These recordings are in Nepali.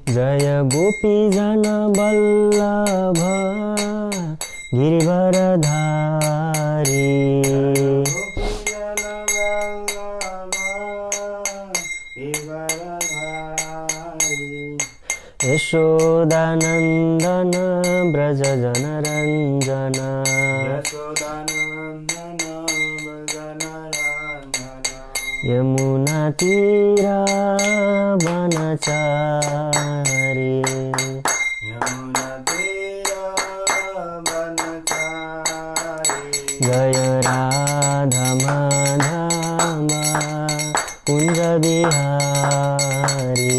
जय गोपी जन वल्लभ गिरिवरधारी। यशोदानन्दन ब्रज जनरञ्जन। यमुना तीरा वनचारी। जय राधा माधव कुंज बिहारी।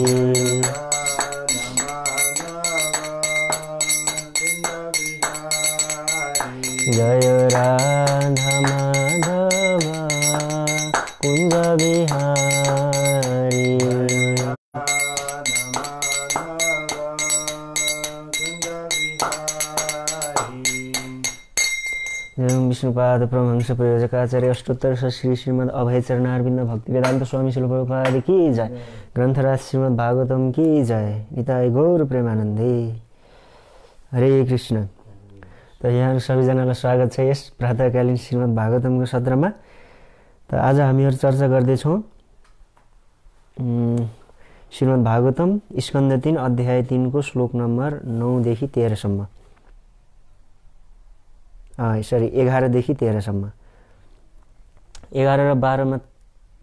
जय राधा माधव कुंज बिहारी। विष्णुपाद परमहंस प्रयोजकाचार्य अष्टोत्तर श्री श्रीमद् अभय चरणारविंद भक्ति वेदांत स्वामी शिल प्रभुपाद की जय। ग्रंथराज श्रीमद् भागवतम की जय। निताय गौर प्रेमानंदे। हरे कृष्ण। तो यहाँ सबैजनालाई स्वागत छ यस प्रातःकालीन श्रीमद् भागवतमको सत्रमा। त आज हामीहरू चर्चा गर्दैछौँ श्रीमद् भागवतम स्कन्द 3 अध्याय 3 को श्लोक नम्बर 9 देखि 13 सम्म। 11 देखि 13 सम्म। 11 र 12 मा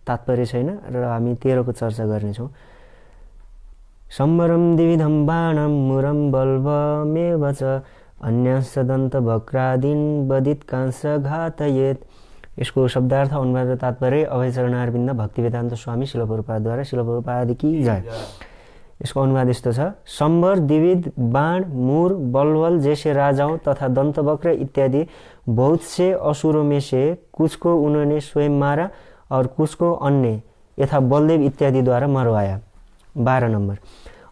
तात्पर्य छैन र हामी 13 को चर्चा गर्नेछौँ। सम्वरम द्विविधम बाणम मुरम बल्वमेव च अन्यश्च दन्त वक्रादीन वदित कांस घातयेत। यसको शब्दार्थ अनुवाद र तात्पर्य अभय चरणारविन्द भक्ति वेदांत स्वामी शिल प्रभुपादद्वारा शिल प्रभुपाद की जय। इसको अनुवाद यस्तो छ। सम्बर द्विविध बाण मूर बलवल जैसे राजाओं तथा दंतवक्र इत्यादि बहुत से असुरों में से कुछ को उन्होंने स्वयं मारा और कुछ को अन्य यथा बलदेव इत्यादि द्वारा मरवाया। 12 नंबर।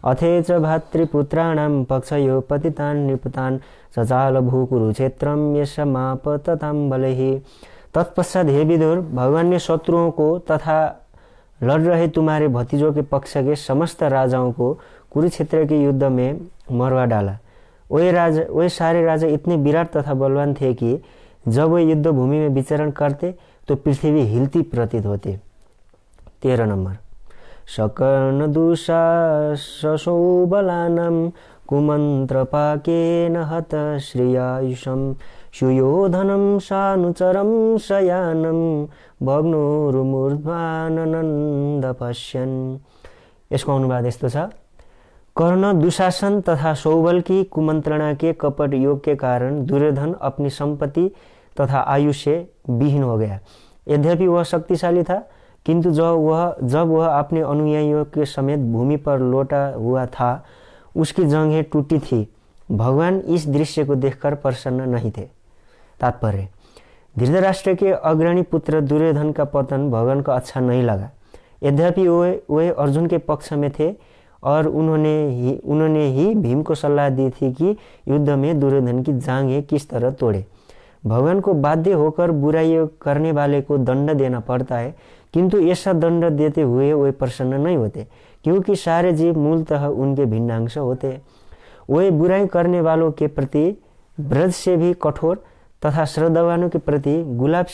अथेच भातृपुत्राणाम पक्षयो पतितान निपतान सचाल भूकुरुक्षेत्रम यशमाप तताम बलहि। तत्पश्चात हे विदुर, भगवान ने शत्रुओं को तथा लड़ रहे तुम्हारे भतीजों के पक्ष के समस्त राजाओं को कुरुक्षेत्र के युद्ध में मरवा डाला। वे सारे राजा इतने विराट तथा बलवान थे कि जब वे युद्ध भूमि में विचरण करते तो पृथ्वी हिलती प्रतीत होते। 13 नंबर। सकर्ण दुषासो बलानम कुमंत्र पाकेन हत श्रेयायुषम सुयोधनम सानुचरम शयानम भग्नोरुमूर्ध्वानन्द पश्यन। यसको अनुवाद यस्तो छ। कर्ण दुशासन तथा सौबल की कुमंत्रणा के कपट योग के कारण दुर्योधन अपनी संपत्ति तथा आयु से विहीन हो गया। यद्यपि वह शक्तिशाली था, किंतु जब वह अपने अनुयायियों के समेत भूमि पर लौटा हुआ था, उसकी जंघें टूटी थी। भगवान इस दृश्य को देखकर प्रसन्न नहीं थे। तात्पर्य। धृतराष्ट्र के अग्रणी पुत्र दुर्योधन का पतन भगवान को अच्छा नहीं लगा। यद्यपि वे अर्जुन के पक्ष में थे और उन्होंने ही भीम को सलाह दी थी कि युद्ध में दुर्योधन की जांघें किस तरह तोड़े। भगवान को बाध्य होकर बुराई करने वाले को दंड देना पड़ता है, किंतु ऐसा दंड देते हुए वे प्रसन्न नहीं होते, क्योंकि सारे जीव मूलतः उनके भिन्नांश होते। वे बुराई करने वालों के प्रति ब्रज से भी कठोर तथा श्रद्धावानों के प्रति गुलाब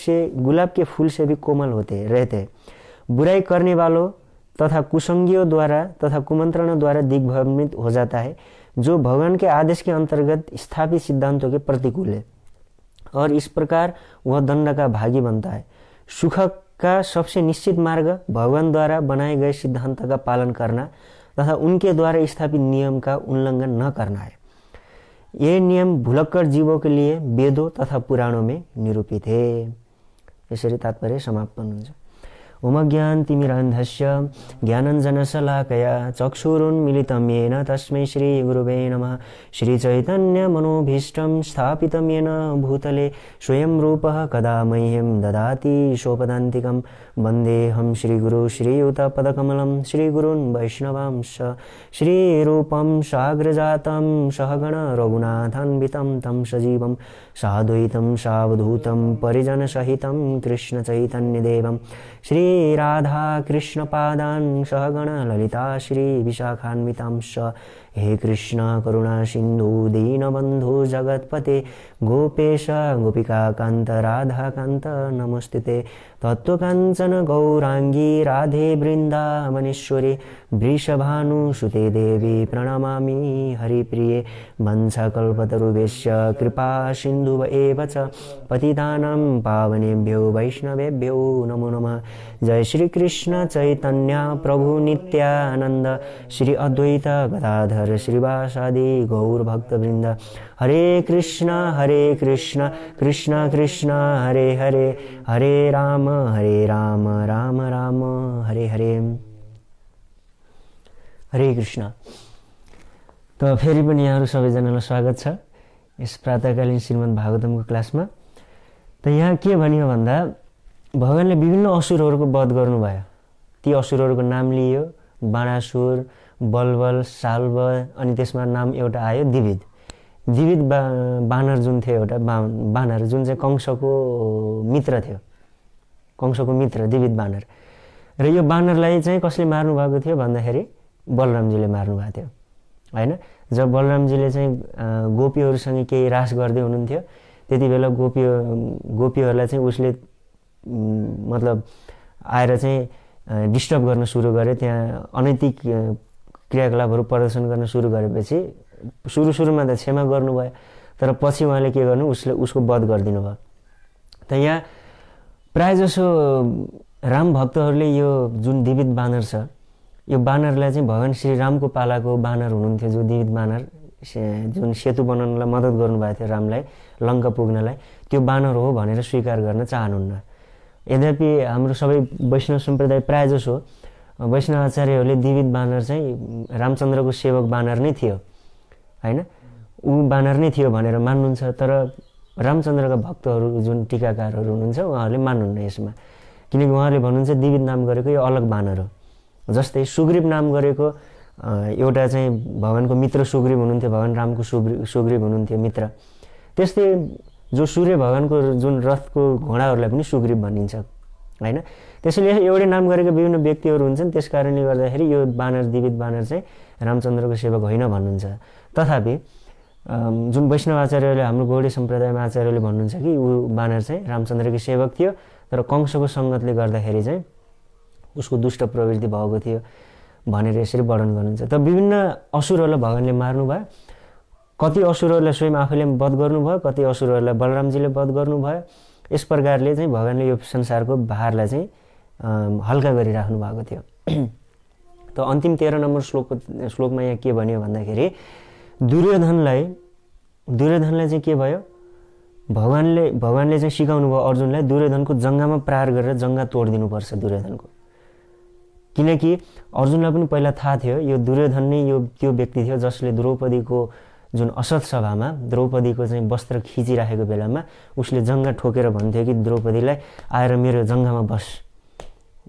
के फूल से भी कोमल होते रहते। बुराई करने वालों तथा कुसंगियों द्वारा तथा कुमंत्रणों द्वारा दिग्भ्रमित हो जाता है, जो भगवान के आदेश के अंतर्गत स्थापित सिद्धांतों के प्रतिकूल है, और इस प्रकार वह दंड का भागी बनता है। सुख का सबसे निश्चित मार्ग भगवान द्वारा बनाए गए सिद्धांत का पालन करना तथा उनके द्वारा स्थापित नियम का उल्लंघन न करना है। ये नियम भुलक्कड़ जीवों के लिए वेदों तथा पुराणों में निरूपित है। यसरी तात्पर्य समापन हुन्छ। उमज्ञानतिमिरान्धस्य ज्ञानञ्जनशलाकया चक्षुरुन्मीलितं येन तस्मै श्रीगुरुवे नमः। श्रीचैतन्यमनोभीष्टं स्थापितं येन भूतले स्वयं रूपः कदा मह्यं ददाति सोपदान्तिकं। वन्देऽहं श्रीगुरु श्रीयुतपदकमलं श्रीगुरून् वैष्णवांश श्रीरूपं साग्रजातं सहगण रघुनाथान्वितं तं सजीवं साद्वैतं सावधूतं परिजनसहितं कृष्णचैतन्यदेवं श्री राधा कृष्ण पादान् सहगण ललिता श्री विशाखान्वितांश। हे कृष्ण करुणा सिन्धु दीनबन्धु जगत्पते गोपेश गोपिका कान्त राधा कान्त नमोस्तुते। तत्त्वकाञ्चन गौराङ्गी राधे वृन्दावनेश्वरी वृषभानुसुते देवी प्रणमामि हरिप्रिये। वंशकल्पतरुभ्यश्च कृपा सिन्धुव एव च पतितानां पावनेभ्यो वैष्णवेभ्यो नमो नमः। जय श्री कृष्ण चैतन्य प्रभु नित्यानंद श्री अद्वैत गदाधर श्रीवासादि गौर भक्तवृंद। हरे कृष्ण कृष्ण कृष्ण हरे हरे हरे राम राम राम हरे हरे। हरे कृष्ण। त फेरि पनि यहाँहरू सबैजनालाई स्वागत छ यस प्रातःकालीन श्रीमद् भागवतमको क्लासमा। त यहाँ के भनियो भन्दा भगवानले विभिन्न असुरहरूको वध गर्नुभयो। ती असुरहरूको नाम लियो बाणासुर, बलबल, साल्व, अनि त्यसमा नाम एउटा आयो दिविद। दिविद बानर जुन थियो, एउटा बानर जुन चाहिँ कंसको मित्र थियो, कंसको मित्र दिविद बानर। र यो बानरलाई चाहिँ कसले मार्नु भएको थियो भन्दाखेरि बलरामजीले मार्नु भएको थियो हैन। जब बलरामजीले चाहिँ गोपीहरूसँग केही रास गर्दै हुनुहुन्थ्यो त्यति बेला गोपीहरूलाई चाहिँ उसले मतलब आएर चाहिँ डिस्टर्ब गर्न सुरु गरे। त्यहाँ अनैतिक क्रियाकलापहरू प्रदर्शन गर्न सुरु गरेपछि सुरुमा त क्षमा गर्नुभयो, तर पछि उहाँले के गर्नु उसको वध गरिदिनु भयो। त यहाँ प्रायःजसो राम भक्तहरूले यो जुन दिविद बानर छ, यो बानरलाई चाहिँ भगवान श्री रामको पालाको बानर हुनुहुन्थ्यो, जो दिविद बानर जुन सेतु बनाउनलाई मद्दत गर्नुभएको थियो रामलाई लङ्का पुग्नलाई, त्यो बानर हो भनेर स्वीकार गर्न चाहनुहुन्न। यद्यपि हाम्रो सबै वैष्णव सम्प्रदाय प्रायःजसो वैष्णव आचार्यहरूले दिविद बानर चाहिँ रामचन्द्रको सेवक बानर नै थियो हैन, ऊ बानर नै थियो भनेर मान्नुहुन्छ। तर रामचन्द्रका भक्तहरू जुन टीकाकारहरू हुनुहुन्छ उहाँहरूले मान्नुहुन्न यसमा, किनकि उहाँहरूले भन्नुहुन्छ दिविद नाम गरेको यो अलग बानर हो। जस्तै सुग्रीव नाम गरेको एउटा चाहिँ भगवानको मित्र सुग्रीव हुनुहुन्थ्यो, भगवान रामको सुग्रीव हुनुहुन्थ्यो मित्र। त्यस्तै जो सूर्य भगवानको जुन रथको घोडाहरूलाई पनि सुग्रीव भनिन्छ हैन। त्यसैले एउटै नाम गरेका विभिन्न व्यक्तिहरू हुन्छन्, त्यस कारणले गर्दाखेरि यो बानर दिविद बानर चाहिँ रामचन्द्रको सेवक होइन भन्नुहुन्छ। तथापि जुन वैष्णव आचार्यहरूले हाम्रो गौडी सम्प्रदायमा आचार्यले भन्नुहुन्छ कि ऊ बानर चाहिँ रामचन्द्रकै सेवक थियो, तर कंसको सङ्गतले गर्दाखेरि चाहिँ उसको दुष्ट प्रवृत्ति भएको थियो भनेर यसरी वर्णन गर्नुहुन्छ। त विभिन्न असुरहरूलाई भगवानले मार्नुभयो। कति असुरहरूलाई स्वयं आफैले वध गर्नुभयो, कति असुरहरूलाई बलरामजीले वध गर्नुभयो। यस प्रकारले चाहिँ भगवानले यो संसारको भारलाई चाहिँ हल्का गरिराख्नु भएको थियो। त अन्तिम 13 नम्बर श्लोकमा यहाँ के भन्यो भन्दाखेरि दुर्योधनलाई चाहिँ के भयो, भगवानले चाहिँ सिकाउनु भयो अर्जुनलाई दुर्योधनको जङ्गामा प्रहार गरेर जङ्गा तोडिदिनुपर्छ दुर्योधनको। किनकि अर्जुनलाई पनि पहिला थाहा थियो यो दुर्योधन नै त्यो व्यक्ति थियो जसले द्रौपदीको जुन असत सभामा द्रौपदीको चाहिँ वस्त्र खिचिराखेको बेलामा उसले जङ्गा ठोकेर भन्थ्यो कि द्रौपदीलाई आएर मेरो जङ्गामा बस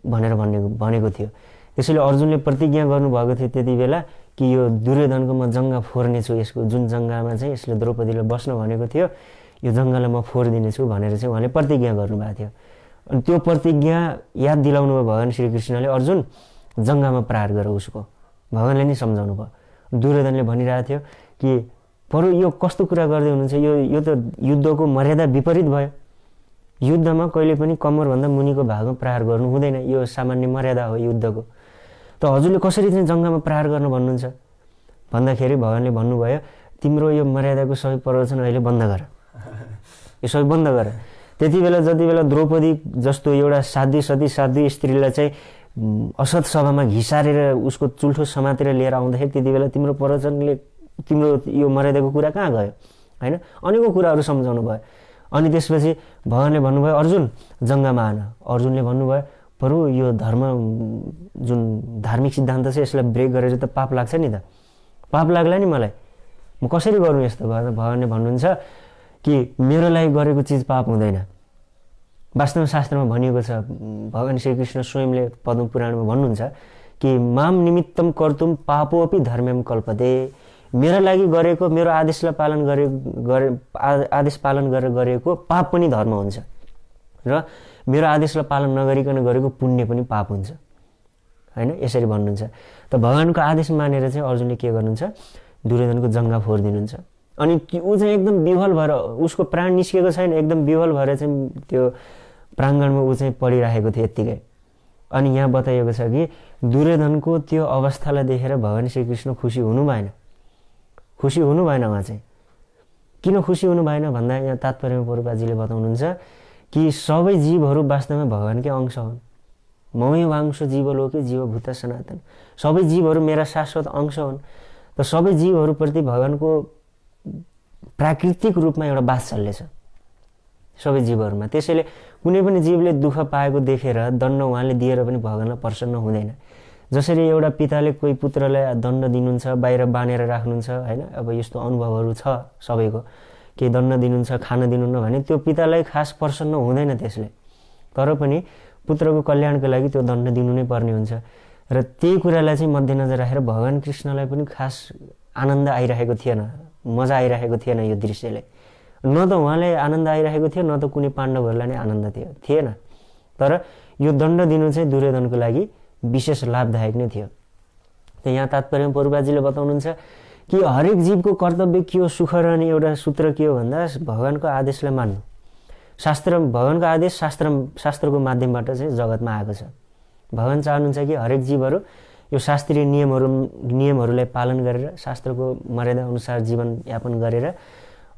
भनेर भनेको थियो। त्यसैले अर्जुनले प्रतिज्ञा गर्नुभएको थियो त्यति बेला कि यो दुर्योधनको म जङ्गा फोर्नेछु, यसको जुन जङ्गामा चाहिँ यसले द्रौपदीलाई बस्न भनेको थियो यो जङ्गालाई म फोरिदिनेछु भनेर चाहिँ उहाँले प्रतिज्ञा गर्नुभएको थियो। अनि त्यो प्रतिज्ञा याद दिलाउनु भयो भगवान श्रीकृष्णले, अर्जुन जङ्गामा प्रहार गर उसको। भगवानले नै सम्झाउनु भयो। दुर्योधनले भनिरहेको थियो कि बरु यो कस्तो कुरा गर्दै हुनुहुन्छ, यो त युद्धको मर्यादा विपरीत भयो। युद्धमा कहिले पनि कम्मरभन्दा मुनिको भागमा प्रहार गर्नु हुँदैन, यो सामान्य मर्यादा हो युद्धको। त हजुरले कसरी चाहिँ जङ्गामा प्रहार गर्न भन्नुहुन्छ भन्दाखेरि भगवानले भन्नुभयो तिम्रो यो मर्यादाको सबै प्रवचन अहिले बन्द गर, यो सबै बन्द गर। त्यति बेला जति बेला द्रौपदी जस्तो एउटा साध्वी स्त्रीलाई चाहिँ असत सभामा घिसारेर उसको चुल्ठो समातेर लिएर आउँदाखेरि त्यति बेला तिम्रो प्रवचनले तिम्रो यो मर्यादाको कुरा कहाँ गयो हैन। अनेकौँ कुराहरू सम्झाउनु भयो। अनि त्यसपछि भगवानले भन्नुभयो अर्जुन जङ्गामा आन। अर्जुनले भन्नुभयो बरु यो धर्म जुन धार्मिक सिद्धान्त छ यसलाई ब्रेक गरेर त पाप लाग्छ नि त, पाप लाग्ला नि मलाई, म कसरी गरौँ यस्तो। भगवानले भन्नुहुन्छ कि मेरो लागि गरेको चिज पाप हुँदैन। वास्तवमा शास्त्रमा भनिएको छ, भगवान श्रीकृष्ण स्वयंले पद्म पुराणमा भन्नुहुन्छ कि माम निमित्तम कर्तुम पापोपि धर्म्यम कल्पते। मेरो लागि गरेको, मेरो आदेश पालन गरेर गरेको पाप पनि धर्म हुन्छ। र मेरो आदेशलाई पालन नगरिकन गरेको पुण्य पनि पाप हुन्छ हैन, यसरी भन्नुहुन्छ। त भगवानको आदेश मानेर चाहिँ अर्जुनले के गर्नुहुन्छ, दुर्योधनको जङ्गा फोरिदिनुहुन्छ। अनि ऊ चाहिँ एकदम विह्वल भएर, उसको प्राण निस्केको छैन, एकदम विह्वल भएर चाहिँ त्यो प्राङ्गणमा ऊ चाहिँ पडिराखेको थियो यत्तिकै। अनि यहाँ बताइएको छ कि दुर्योधनको त्यो अवस्थालाई देखेर भगवान श्रीकृष्ण खुसी हुनु भएन, खुसी हुनु भएन। उहाँ चाहिँ किन खुसी हुनु भएन भन्दा यहाँ तात्पर्यमा प्रभुपादजीले बताउनुहुन्छ कि सबै जीवहरू वास्तवमा भगवानकै अंश हुन्। ममै वांश जीवलोके जीवभूत सनातन, सबै जीवहरू मेरा शाश्वत अंश हुन्। त सबै जीवहरूप्रति भगवानको प्राकृतिक रूपमा एउटा वात्सल्य छ सबै जीवहरूमा। त्यसैले कुनै पनि जीवले दुःख पाएको देखेर दण्ड उहाँले दिएर पनि भगवानलाई प्रसन्न हुँदैन। जसरी एउटा पिताले कोही पुत्रलाई दण्ड दिनुहुन्छ, बाहिर बाँधेर राख्नुहुन्छ हैन, अब यस्तो अनुभवहरू छ सबैको, केही दण्ड दिनुहुन्छ, खान दिनुहुन्न भने त्यो पितालाई खास प्रसन्न हुँदैन त्यसले, तर पनि पुत्रको कल्याणको लागि त्यो दण्ड दिनु नै पर्ने हुन्छ। र त्यही कुरालाई चाहिँ मध्यनजर राखेर भगवान कृष्णलाई पनि खास आनन्द आइरहेको थिएन, मजा आइरहेको थिएन यो दृश्यले। न त उहाँलाई आनन्द आइरहेको थियो, न त कुनै पाण्डवहरूलाई नै आनन्द थिएन। तर यो दण्ड दिनु चाहिँ दुर्योधनको लागि विशेष लाभदायक नै थियो। त यहाँ तात्पर्य प्रभुपादजीले बताउनुहुन्छ कि हरेक जीवको कर्तव्य के हो, सुख रहने एउटा सूत्र के हो भन्दा भगवानको आदेशलाई मान्नु। शास्त्र, भगवानको आदेश शास्त्रको माध्यमबाट चाहिँ जगतमा आएको छ। भगवान चाहनुहुन्छ कि हरेक जीवहरू यो शास्त्रीय नियमहरूलाई पालन गरेर शास्त्रको मर्यादा अनुसार जीवनयापन गरेर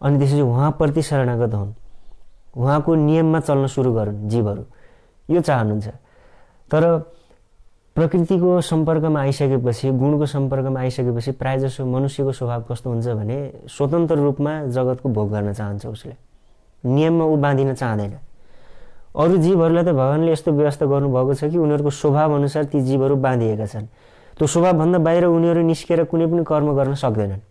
अनि त्यसपछि उहाँप्रति शरणागत हुन्, उहाँको नियममा चल्न सुरु गरून् जीवहरू, यो चाहनुहुन्छ। तर प्रकृतिको सम्पर्कमा आइसकेपछि, गुणको सम्पर्कमा आइसकेपछि प्रायःजसो मनुष्यको स्वभाव कस्तो हुन्छ भने स्वतन्त्र रूपमा जगतको भोग गर्न चाहन्छ, उसले नियममा ऊ बाँधिन चाहँदैन। अरू जीवहरूलाई त भगवानले यस्तो व्यवस्था गर्नुभएको छ कि उनीहरूको स्वभाव अनुसार ती जीवहरू बाँधिएका छन्। त्यो स्वभावभन्दा बाहिर उनीहरू निस्केर कुनै पनि कर्म गर्न सक्दैनन्।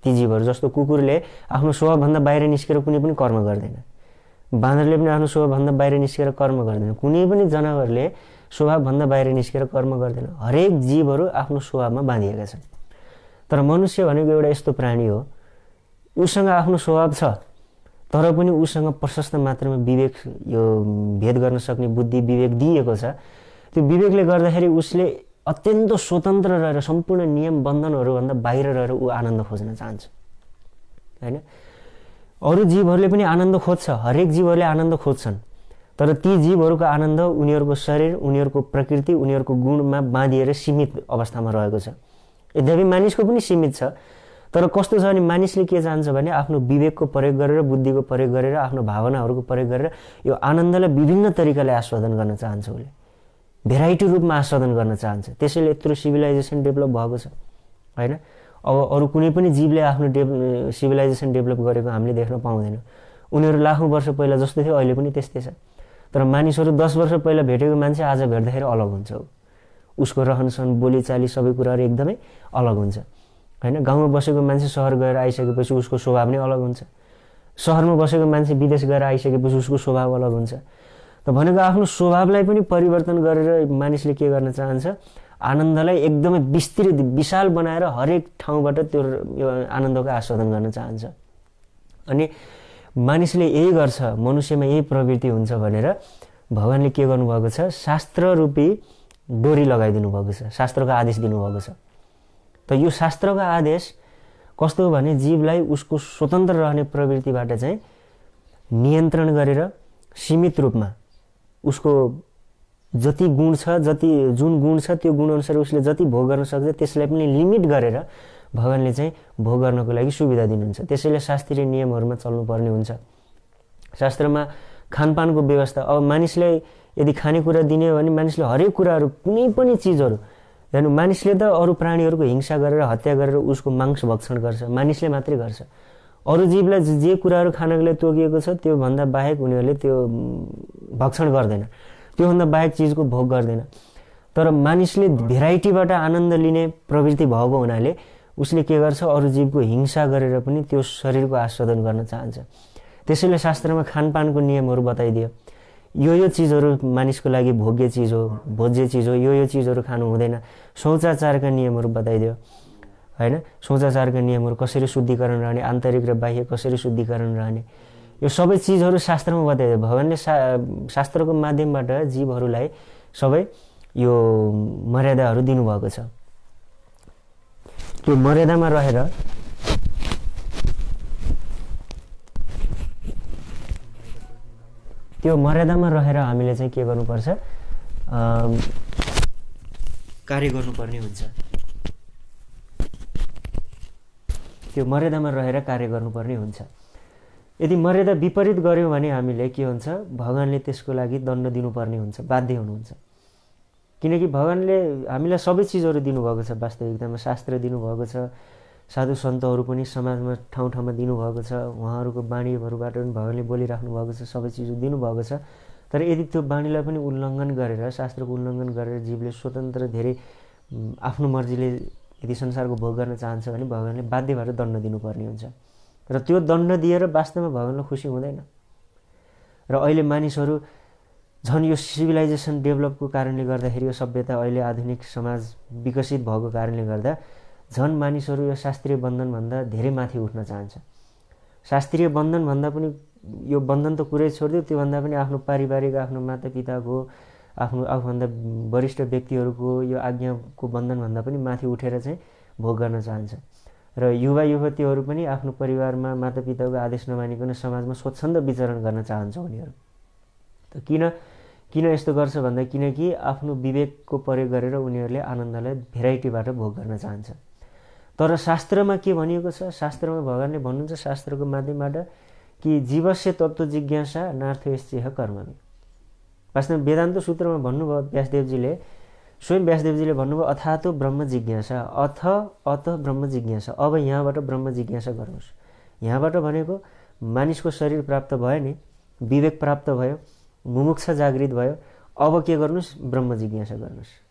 ती जीवहरू जस्तो कुकुरले आफ्नो स्वभावभन्दा बाहिर निस्केर कुनै पनि कर्म गर्दैन, बाँदरले पनि आफ्नो स्वभावभन्दा बाहिर निस्केर कर्म गर्दैन, कुनै पनि जनावरले स्वभावभन्दा बाहिर निस्केर कर्म गर्दैन। हरेक जीवहरू आफ्नो स्वभावमा बाँधिएका छन्। तर मनुष्य भनेको एउटा यस्तो प्राणी हो, उसँग आफ्नो स्वभाव छ तर पनि उसँग प्रशस्त मात्रामा विवेक, यो भेद गर्न सक्ने बुद्धि विवेक दिएको छ। त्यो विवेकले गर्दाखेरि उसले अत्यन्त स्वतन्त्र रहेर सम्पूर्ण नियम बन्धनहरूभन्दा बाहिर रहेर ऊ आनन्द खोज्न चाहन्छ हैन। अरू जीवहरूले पनि आनन्द खोज्छ, हरेक जीवहरूले आनन्द खोज्छन्, तर ती जीवहरूको आनन्द उनीहरूको शरीर, उनीहरूको प्रकृति, उनीहरूको गुणमा बाँधिएर सीमित अवस्थामा रहेको छ। यद्यपि मानिसको पनि सीमित छ, तर कस्तो छ भने मानिसले के चाहन्छ भने आफ्नो विवेकको प्रयोग गरेर, बुद्धिको प्रयोग गरेर, आफ्नो भावनाहरूको प्रयोग गरेर यो आनन्दलाई विभिन्न तरिकाले आस्वादन गर्न चाहन्छ। उसले भेराइटी रूपमा आस्वादन गर्न चाहन्छ। त्यसैले यत्रो सिभिलाइजेसन डेभलप भएको छ हैन। अब अरू कुनै पनि जीवले आफ्नो सिभिलाइजेसन डेभलप गरेको हामीले देख्न पाउँदैनौँ। उनीहरू लाखौँ वर्ष पहिला जस्तो थियो अहिले पनि त्यस्तै छ। तर मानिसहरू 10 वर्ष पहिला भेटेको मान्छे आज भेट्दाखेरि अलग हुन्छ, उसको रहनसहन, बोलीचाली सबै कुराहरू एकदमै अलग हुन्छ हैन। गाउँमा बसेको मान्छे सहर गएर आइसकेपछि उसको स्वभाव नै अलग हुन्छ, सहरमा बसेको मान्छे विदेश गएर आइसकेपछि उसको स्वभाव अलग हुन्छ। त भनेको आफ्नो स्वभावलाई पनि परिवर्तन गरेर मानिसले के गर्न चाहन्छ, आनन्दलाई एकदमै विस्तृत विशाल बनाएर हरेक ठाउँबाट त्यो यो आनन्दको आस्वादन गर्न चाहन्छ। अनि मानिसले यही गर्छ, मनुष्यमा यही प्रवृत्ति हुन्छ भनेर भगवानले के गर्नुभएको छ, शास्त्र रूपी डोरी लगाइदिनु भएको छ, शास्त्रको आदेश दिनुभएको छ। त यो शास्त्रको आदेश कस्तो हो भने जीवलाई उसको स्वतन्त्र रहने प्रवृत्तिबाट चाहिँ नियन्त्रण गरेर सीमित रूपमा उसको जति गुण छ, जुन गुण छ त्यो गुण अनुसार उसले जति भोग गर्न सक्छ त्यसलाई पनि लिमिट गरेर भगवानले चाहिँ भोग गर्नको लागि सुविधा दिनुहुन्छ। त्यसैले शास्त्रीय नियमहरूमा चल्नुपर्ने हुन्छ। शास्त्रमा खानपानको व्यवस्था, अब मानिसलाई यदि खानेकुरा दिने हो भने मानिसले हरेक कुराहरू, कुनै पनि चिजहरू, यानि मानिसले त अरू प्राणीहरूको हिंसा गरेर हत्या गरेर उसको मांस भक्षण गर्छ, मानिसले मात्रै गर्छ। अरू जीवलाई जे कुराहरू खानको लागि तोकिएको छ त्योभन्दा बाहेक उनीहरूले त्यो भक्षण गर्दैन, त्योभन्दा बाहेक चिजको भोग गर्दैन। तर मानिसले भेराइटीबाट आनन्द लिने प्रवृत्ति भएको हुनाले उसले के गर्छ, अरू जीवको हिंसा गरेर पनि त्यो शरीरको आस्वादन गर्न चाहन्छ। त्यसैले शास्त्रमा खानपानको नियमहरू बताइदियो, यो चिजहरू मानिसको लागि भोग्य चिज हो, भोज्य चिज हो, यो चिजहरू खानु हुँदैन। शौचाचारका नियमहरू बताइदियो हैन। शौचाचारका नियमहरू कसरी शुद्धिकरण रहने, आन्तरिक र बाह्य कसरी शुद्धिकरण रहने, यो सबै चिजहरू शास्त्रमा बताइयो। भगवानले शास्त्रको माध्यमबाट जीवहरूलाई सबै यो मर्यादाहरू दिनुभएको छ। त्यो मर्यादामा रहेर हामीले चाहिँ के गर्नुपर्छ, कार्य गर्नुपर्ने हुन्छ। त्यो मर्यादामा रहेर कार्य गर्नुपर्ने हुन्छ। यदि मर्यादा विपरीत गर्यौँ भने हामीले के हुन्छ, भगवानले त्यसको लागि दण्ड दिनुपर्ने हुन्छ, बाध्य हुनुहुन्छ। किनकि भगवानले हामीलाई सबै चिजहरू दिनुभएको छ। वास्तविकतामा शास्त्र दिनुभएको छ, साधु सन्तहरू पनि समाजमा ठाउँ ठाउँमा दिनुभएको छ, उहाँहरूको बाणीहरूबाट पनि भगवानले बोलिराख्नु भएको छ, सबै चिज दिनुभएको छ। तर यदि त्यो बाणीलाई पनि उल्लङ्घन गरेर, शास्त्रको उल्लङ्घन गरेर जीवले स्वतन्त्र धेरै आफ्नो मर्जीले यदि संसारको भोग गर्न चाहन्छ भने भगवानले बाध्य भएर दण्ड दिनुपर्ने हुन्छ। र त्यो दण्ड दिएर वास्तवमा भगवानलाई खुसी हुँदैन। र अहिले मानिसहरू झन् यो सिभिलाइजेसन डेभलपको कारणले गर्दाखेरि, यो सभ्यता अहिले आधुनिक समाज विकसित भएको कारणले गर्दा झन् मानिसहरू यो शास्त्रीय बन्धनभन्दा धेरै माथि उठ्न चाहन्छ। शास्त्रीय बन्धनभन्दा पनि यो बन्धन त कुरै छोडिदियो, त्योभन्दा पनि आफ्नो पारिवारिक, आफ्नो मातापिताको, आफ्नो आफूभन्दा वरिष्ठ व्यक्तिहरूको यो आज्ञाको बन्धनभन्दा पनि माथि उठेर चाहिँ भोग गर्न चाहन्छ। र युवा युवतीहरू पनि आफ्नो परिवारमा मातापिताको आदेश नमानिकन समाजमा स्वच्छन्द विचरण गर्न चाहन्छ उनीहरू। त किन यस्तो गर्छ भन्दा किनकि आफ्नो विवेकको प्रयोग गरेर उनीहरूले आनन्दलाई भेराइटीबाट भोग गर्न चाहन्छ। तर शास्त्रमा के भनिएको छ, शास्त्रमा भगवानले भन्नुहुन्छ शास्त्रको माध्यमबाट कि जीवस्य तत्त्व जिज्ञासा नार्थयश्चेह कर्मवि। वास्तवमा वेदान्त सूत्रमा भन्नुभयो व्यासदेवजीले, स्वयं व्यासदेवजीले भन्नुभयो अथातो ब्रह्म जिज्ञासा, अत ब्रह्म जिज्ञासा। अब यहाँबाट ब्रह्म जिज्ञासा गर्नुहोस्। यहाँबाट भनेको मानिसको शरीर प्राप्त भयो नि, विवेक प्राप्त भयो, मुमुक्षा जागृत भयो, अब के गर्नुहोस्, ब्रह्म जिज्ञासा गर्नुहोस्।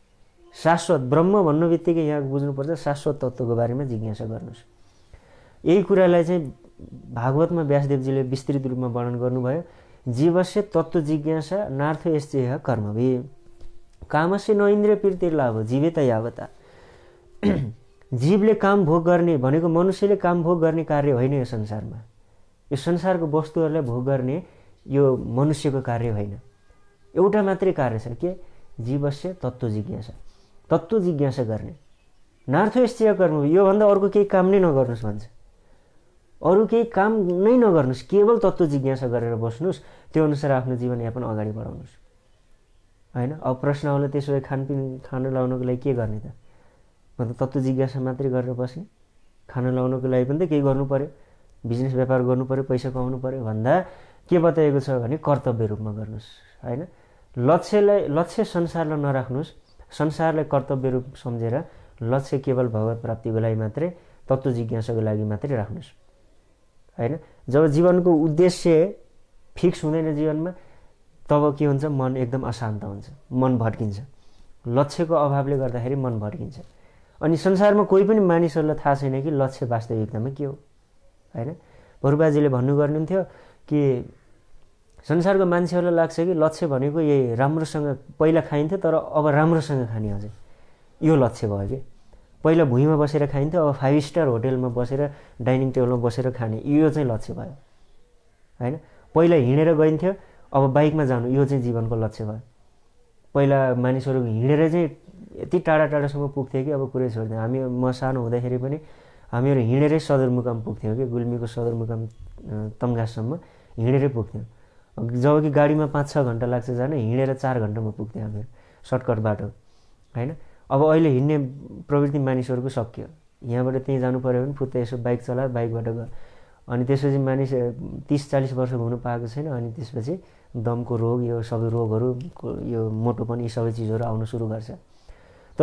शाश्वत ब्रह्म भन्नु बित्तिकै यहाँ बुझ्नुपर्छ शाश्वत तत्त्वको बारेमा जिज्ञासा गर्नुहोस्। यही कुरालाई चाहिँ भागवतमा व्यासदेवजीले विस्तृत रूपमा वर्णन गर्नुभयो। जीवस्य तत्त्व जिज्ञासा नार्थयश्चेह कर्मवि कामस्य न इन्द्रिय प्रीतिर्लाभ जीवित यावता। जीवले काम भोग गर्ने भनेको मनुष्यले काम भोग गर्ने कार्य होइन। यो संसारमा यो संसारको वस्तुहरूलाई भोग गर्ने यो मनुष्यको कार्य होइन। एउटा मात्रै कार्य छ, के? जीवस्य तत्त्व जिज्ञासा, तत्त्व जिज्ञासा गर्ने। नार्थयश्चेह कर्म, योभन्दा अर्को केही काम नै नगर्नुहोस् भन्छ। अरू केही काम नै नगर्नुहोस्, केवल तत्त्व जिज्ञासा गरेर बस्नुहोस्। त्यो अनुसार आफ्नो जीवनयापन अगाडि बढाउनुहोस्, होइन? अब प्रश्न आउला त्यसो भए खान लाउनको लागि के गर्ने त? मतलब तत्त्व जिज्ञासा मात्रै गरेर बस्ने? खान लाउनको लागि पनि त केही गर्नु पर्यो, बिजनेस व्यापार गर्नु पर्यो, पैसा कमाउनु पर्यो भन्दा के बताएको छ भने कर्तव्य रूपमा गर्नुहोस्, होइन? लक्ष्य संसारलाई नराख्नुहोस्, संसारलाई कर्तव्य रूप सम्झेर लक्ष्य केवल भगवत प्राप्तिको लागि मात्रै, तत्त्व जिज्ञासाको लागि मात्रै राख्नुहोस्, होइन? जब जीवनको उद्देश्य फिक्स हुँदैन जीवनमा, तब के हुन्छ, मन एकदम अशान्त हुन्छ, मन भड्किन्छ। लक्ष्यको अभावले गर्दाखेरि मन भड्किन्छ। अनि संसारमा कोही पनि मानिसहरूलाई थाहा छैन कि लक्ष्य वास्तविकतामा के हो, होइन? बरुबाजीले भन्नुहुन्थ्यो कि संसारको मान्छेहरूलाई लाग्छ कि लक्ष्य भनेको यही राम्रोसँग पहिला खाइन्थ्यो, तर अब राम्रोसँग खाने अझै यो लक्ष्य भयो कि। पहिला भुइँमा बसेर खाइन्थ्यो, अब 5 स्टार होटेलमा बसेर डाइनिङ टेबलमा बसेर खाने, यो चाहिँ लक्ष्य भयो, होइन? पहिला हिँडेर गइन्थ्यो, अब बाइकमा जानु, यो चाहिँ जीवनको लक्ष्य भयो। पहिला मानिसहरू हिँडेर चाहिँ यति टाढा टाढासम्म पुग्थ्यो कि अब कुरै छोडिदियो। म सानो हुँदाखेरि पनि हामीहरू हिँडेरै सदरमुकाम पुग्थ्यौँ कि, गुल्मीको सदरमुकाम तम्घाससम्म हिँडेरै पुग्थ्यौँ। जब कि गाडीमा 5-6 घन्टा लाग्छ जान, हिँडेर 4 घन्टामा पुग्थ्यो हामीहरू, सर्टकट बाटो, होइन? अब अहिले हिँड्ने प्रवृत्ति मानिसहरूको सकियो। यहाँबाट त्यहीँ जानु पऱ्यो भने फुत्तै यसो बाइक चलाएर बाइकबाट गयो। अनि त्यसपछि मानिस 30-40 वर्ष घुम्नु पाएको छैन। अनि त्यसपछि दमको रोग, यो सबै रोगहरू, यो मोटोपन, यी सबै चिजहरू आउन सुरु गर्छ। त